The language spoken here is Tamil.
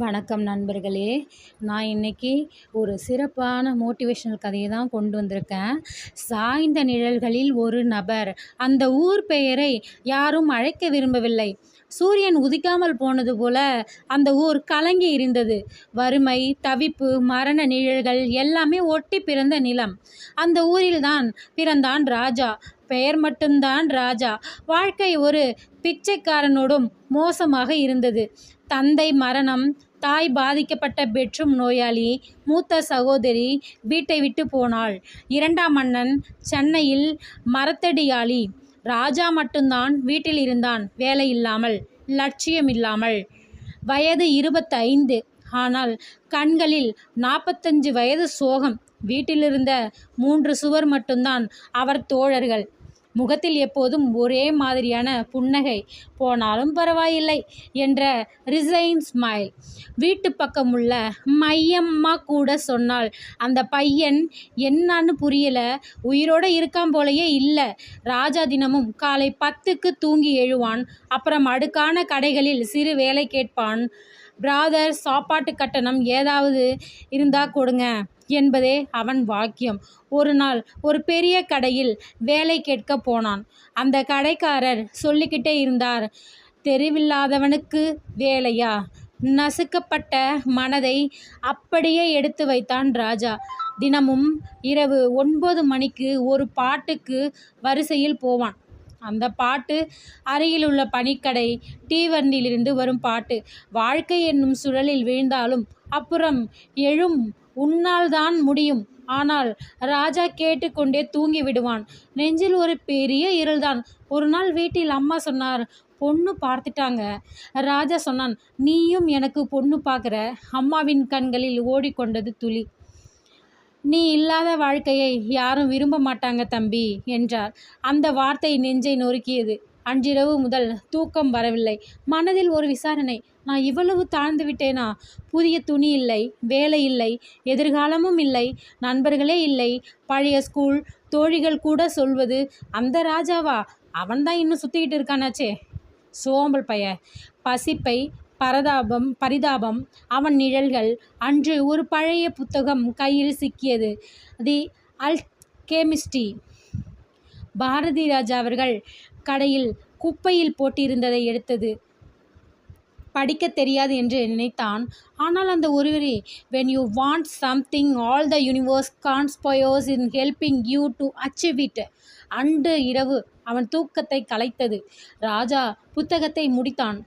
வணக்கம் நண்பர்களே. நான் இன்னைக்கு ஒரு சிறப்பான மோட்டிவேஷனல் கதையை தான் கொண்டு வந்திருக்கேன். சாய்ந்த நிழல்களில் ஒரு நபர். அந்த ஊர் பெயரை யாரும் அழைக்க விரும்பவில்லை. சூரியன் உதிக்காமல் போனது போல அந்த ஊர் கலங்கி இருந்தது. வறுமை, தவிப்பு, மரண நிழல்கள் எல்லாமே ஒட்டி பிறந்த நிலம். அந்த ஊரில்தான் பிறந்தான் ராஜா. பெயர் மட்டும்தான் ராஜா. வாழ்க்கை ஒரு பிச்சைக்காரனோடும் மோசமாக இருந்தது. தந்தை மரணம், தாய் பாதிக்கப்பட்ட பெட்ரூம் நோயாளி, மூத்த சகோதரி வீட்டை விட்டு போனாள். இரண்டாம் அண்ணன் சென்னையில் மரத்தடியாளி. ராஜா மட்டும்தான் வீட்டில் இருந்தான், வேலை இல்லாமல், லட்சியம் இல்லாமல். வயது 25. ஆனால் கண்களில் 45 வயது சோகம். வீட்டிலிருந்த 3 சுவர் மட்டும்தான் அவர் தோழர்கள். முகத்தில் எப்போதும் ஒரே மாதிரியான புன்னகை. போனாலும் பரவாயில்லை என்ற ரிசைன் ஸ்மைல். வீட்டு பக்கமுள்ள மையம்மா கூட சொன்னாள், அந்த பையன் என்னான்னு புரியல, உயிரோடு இருக்கான் போலையே இல்லை. ராஜா தினமும் காலை 10க்கு தூங்கி எழுவான். அப்புறம் அடுக்கான கடைகளில் சிறு வேலை கேட்பான். பிராதர், சாப்பாட்டு கட்டணம் ஏதாவது இருந்தா கொடுங்க என்பதே அவன் வாக்கியம். ஒரு நாள் ஒரு பெரிய கடையில் வேலை கேட்க போனான். அந்த கடைக்காரர் சொல்லிக்கிட்டே இருந்தார், தெரிவில்லாதவனுக்கு வேலையா? நசுக்கப்பட்ட மனதை அப்படியே எடுத்து வைத்தான் ராஜா. தினமும் இரவு 9 மணிக்கு ஒரு பாட்டுக்கு வரிசையில் போவான். அந்த பாட்டு அருகில் உள்ள பனிக்கடை டீவண்டிலிருந்து வரும் பாட்டு. வாழ்க்கை என்னும் சுழலில் வீழ்ந்தாலும் அப்புறம் எழும், உன்னால் தான் முடியும். ஆனால் ராஜா கேட்டுக்கொண்டே தூங்கி விடுவான். நெஞ்சில் ஒரு பெரிய இருள்தான். ஒரு நாள் வீட்டில் அம்மா சொன்னார், பொண்ணு பார்த்துட்டாங்க. ராஜா சொன்னான், நீயும் எனக்கு பொண்ணு பார்க்குற? அம்மாவின் கண்களில் ஓடிக்கொண்டது துளி. நீ இல்லாத வாழ்க்கையை யாரும் விரும்ப மாட்டாங்க தம்பி என்றார். அந்த வார்த்தை நெஞ்சை நொறுக்கியது. அன்றிரவு முதல் தூக்கம் வரவில்லை. மனதில் ஒரு விசாரணை. நான் இவ்வளவு தாழ்ந்து விட்டேனா? புதிய துணி இல்லை, வேலை இல்லை, எதிர்காலமும் இல்லை, நண்பர்களே இல்லை. பழைய ஸ்கூல் தோழிகள் கூட சொல்வது, அந்த ராஜாவா? அவன்தான் இன்னும் சுற்றிக்கிட்டு இருக்கானாச்சே, சோம்பல் பைய. பசிப்பை, பரிதாபம், அவன் நிழல்கள். அன்று ஒரு பழைய புத்தகம் கையில் சிக்கியது. தி அல்கெமிஸ்டி. பாரதி ராஜா அவர்கள் கடையில் குப்பையில் போட்டிருந்ததை எடுத்தது. படிக்க தெரியாது என்று நினைத்தான். ஆனால் அந்த ஒருவரே, when you want something all the universe conspires in helping you to achieve it. அன்று இரவு அவன் தூக்கத்தை கலைத்தது. ராஜா புத்தகத்தை முடித்தான்.